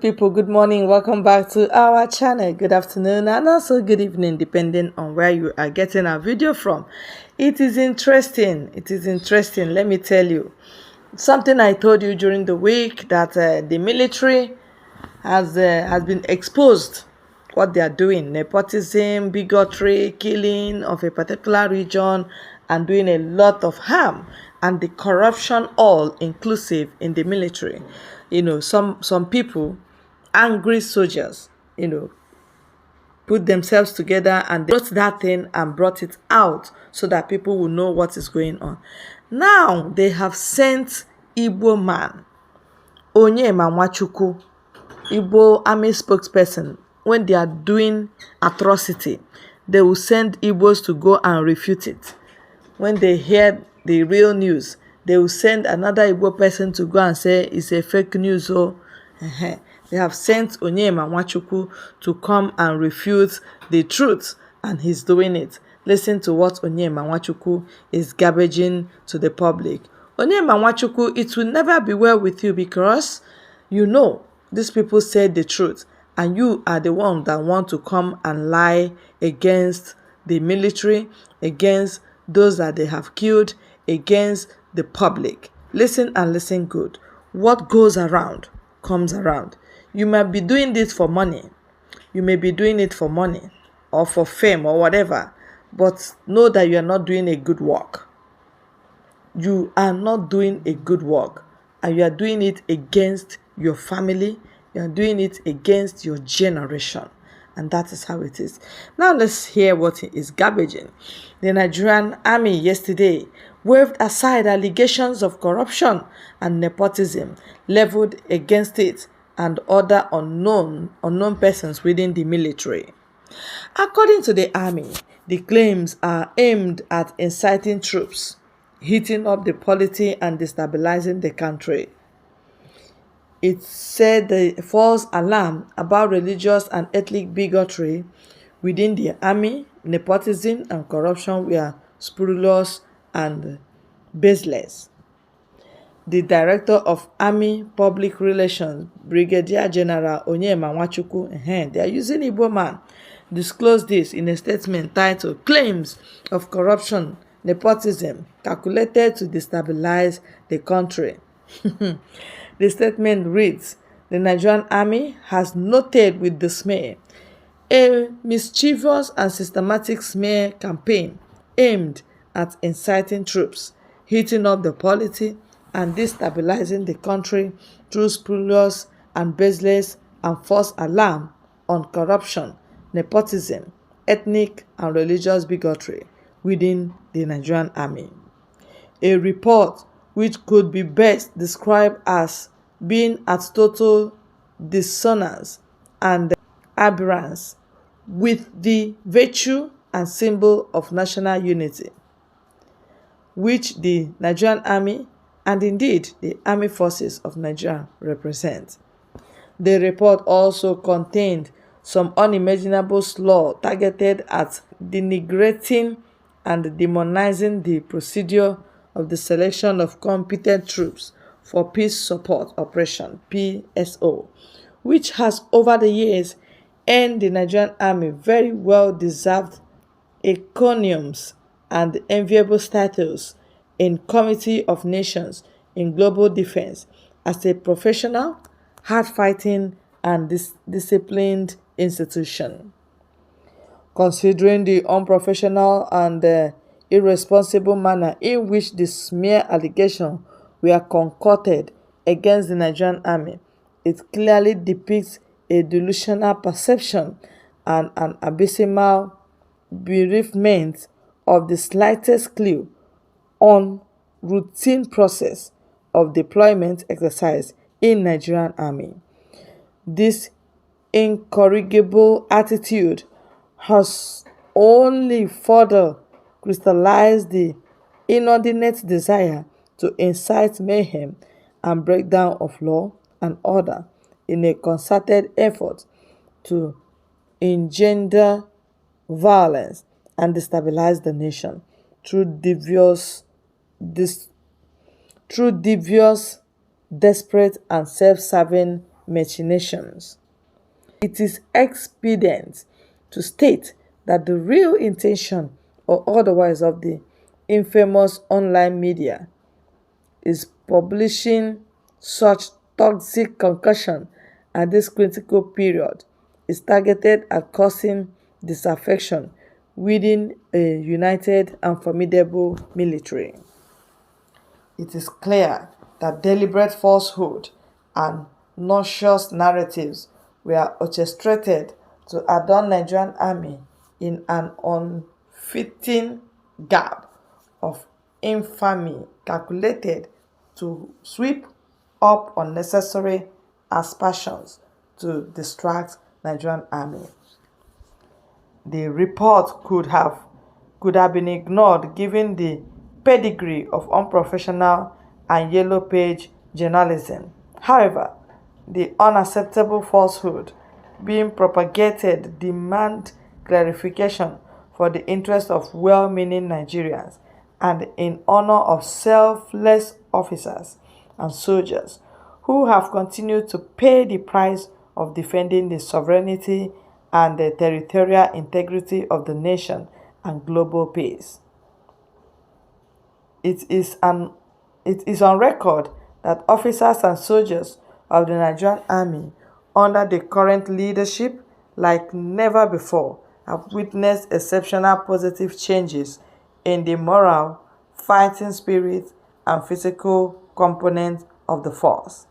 people, good morning. Welcome back to our channel. Good afternoon and also good evening, depending on where you are getting our video from. It is interesting. Let me tell you. Something I told you during the week that the military has been exposed what they are doing. Nepotism, bigotry, killing of a particular region, and doing a lot of harm, and the corruption all inclusive in the military. Some people, angry soldiers, put themselves together and they brought that thing and brought it out so that people will know what is going on. Now they have sent Igbo man, Onyema Nwachukwu, Igbo army spokesperson. When they are doing atrocity, they will send Igbos to go and refute it. When they hear the real news, they will send another Igbo person to go and say it's a fake news. They have sent Onyema Nwachukwu to come and refute the truth, and he's doing it. Listen to what Onyema Nwachukwu is garbaging to the public. Onyema Nwachukwu, it will never be well with you because these people said the truth, and you are the one that want to come and lie against the military, against those that they have killed, against the public. Listen and listen good. What goes around comes around. You might be doing this for money. You may be doing it for money or for fame or whatever, but know that you are not doing a good work. You are not doing a good work, and you are doing it against your family. You are doing it against your generation. And that is how it is. Now let's hear what he is garbaging. The Nigerian army yesterday waved aside allegations of corruption and nepotism leveled against it and other unknown persons within the military. According to the army, the claims are aimed at inciting troops, heating up the polity and destabilizing the country. It said the false alarm about religious and ethnic bigotry within the army, nepotism and corruption were spurious and baseless. The director of Army Public Relations, Brigadier General Onyema Nwachukwu, they are using Igbo man, disclosed this in a statement titled "Claims of Corruption, Nepotism Calculated to Destabilize the Country." The statement reads, "The Nigerian army has noted with dismay a mischievous and systematic smear campaign aimed at inciting troops, heating up the polity, and destabilizing the country through spurious and baseless and false alarm on corruption, nepotism, ethnic and religious bigotry within the Nigerian army." A report which could be best described as being at total dissonance and aberrance with the virtue and symbol of national unity, which the Nigerian army and indeed the army forces of Nigeria represent. The report also contained some unimaginable slur targeted at denigrating and demonizing the procedure of the selection of competent troops for Peace Support Operation (PSO), which has over the years earned the Nigerian army very well-deserved encomiums and enviable status in Committee of Nations in Global Defense as a professional, hard-fighting and disciplined institution. Considering the unprofessional and irresponsible manner in which the smear allegations were concocted against the Nigerian army, it clearly depicts a delusional perception and an abysmal bereavement of the slightest clue on routine process of deployment exercise in Nigerian army. This incorrigible attitude has only further crystallized the inordinate desire to incite mayhem and breakdown of law and order in a concerted effort to engender violence and destabilize the nation through devious, desperate and self-serving machinations. It is expedient to state that the real intention or otherwise of the infamous online media is publishing such toxic concussion at this critical period is targeted at causing disaffection within a united and formidable military. It is clear that deliberate falsehood and nauseous narratives were orchestrated to adorn Nigerian army in an unfitting garb of infamy calculated to sweep up unnecessary aspersions to distract Nigerian army. The report could have been ignored given the pedigree of unprofessional and yellow page journalism. However, the unacceptable falsehood being propagated demand clarification for the interest of well-meaning Nigerians and in honor of selfless officers and soldiers who have continued to pay the price of defending the sovereignty and the territorial integrity of the nation and global peace. It is on record that officers and soldiers of the Nigerian Army under the current leadership, like never before, have witnessed exceptional positive changes in the moral, fighting spirit, and physical component of the force.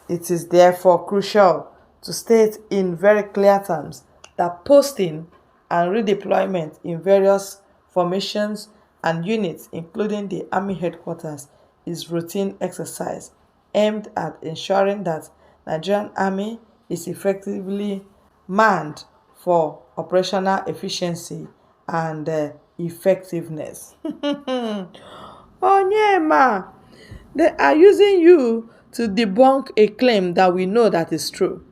It is therefore crucial to state in very clear terms that posting and redeployment in various formations and units, including the Army headquarters, is routine exercise aimed at ensuring that Nigerian Army is effectively manned for operational efficiency and effectiveness. Onyema, they are using you to debunk a claim that we know that is true.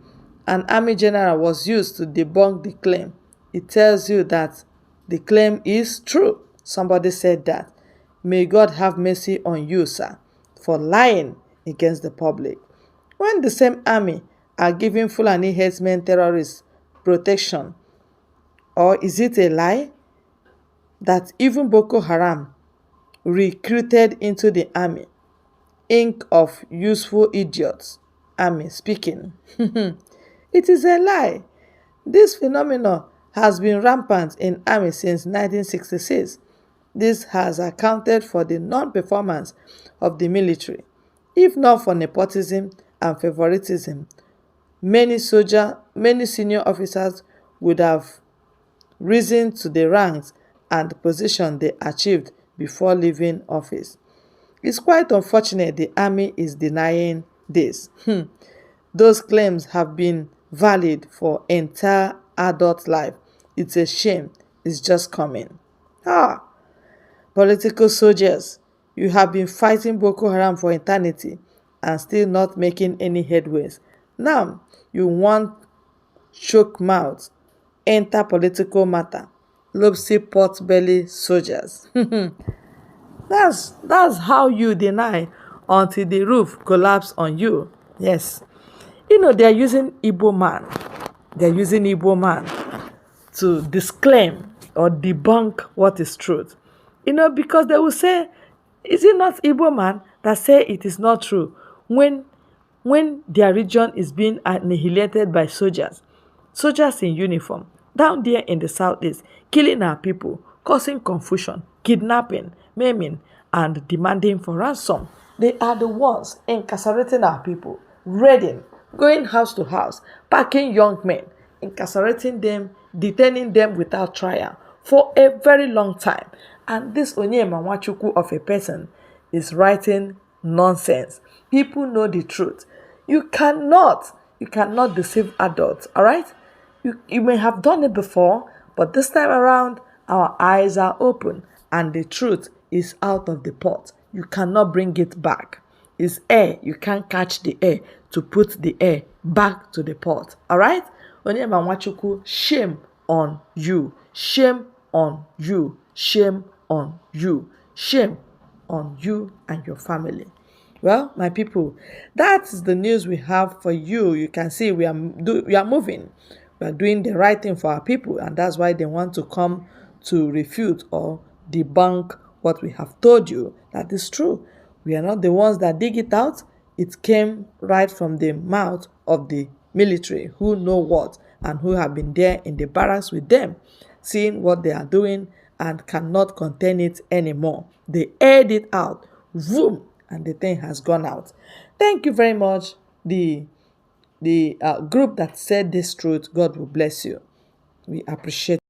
An army general was used to debunk the claim. It tells you that the claim is true. Somebody said that. May God have mercy on you, sir, for lying against the public. When the same army are giving Fulani herdsmen terrorists protection, or is it a lie that even Boko Haram recruited into the army? Inc. of useful idiots, army speaking. It is a lie. This phenomenon has been rampant in army since 1966. This has accounted for the non-performance of the military. If not for nepotism and favoritism, many senior officers would have risen to the ranks and position they achieved before leaving office. It's quite unfortunate the army is denying this. Those claims have been valid for entire adult life. It's a shame. It's just coming. Political soldiers, you have been fighting Boko Haram for eternity and still not making any headways. Now, you want choke mouth, enter political matter, lopsy pot belly soldiers. That's how you deny until the roof collapse on you. Yes. They're using Igbo man. They're using Igbo man to disclaim or debunk what is truth. Because they will say, is it not Igbo man that say it is not true when their region is being annihilated by soldiers in uniform, down there in the southeast, killing our people, causing confusion, kidnapping, maiming, and demanding for ransom. They are the ones incarcerating our people, raiding, going house to house, packing young men, incarcerating them, detaining them without trial for a very long time. And this Onyema Nwachukwu of a person is writing nonsense. People know the truth. You cannot deceive adults, all right? You may have done it before, but this time around, our eyes are open and the truth is out of the pot. You cannot bring it back. It's air. You can't catch the air to put the air back to the pot, all right? Onyema Nwachukwu, shame on you. Shame on you. Shame on you. Shame on you and your family. Well, my people, that is the news we have for you. You can see we are moving. We are doing the right thing for our people, and that's why they want to come to refute or debunk what we have told you that is true. We are not the ones that dig it out. It came right from the mouth of the military who know what and who have been there in the barracks with them, seeing what they are doing and cannot contain it anymore. They aired it out, boom, and the thing has gone out. Thank you very much, the group that said this truth. God will bless you. We appreciate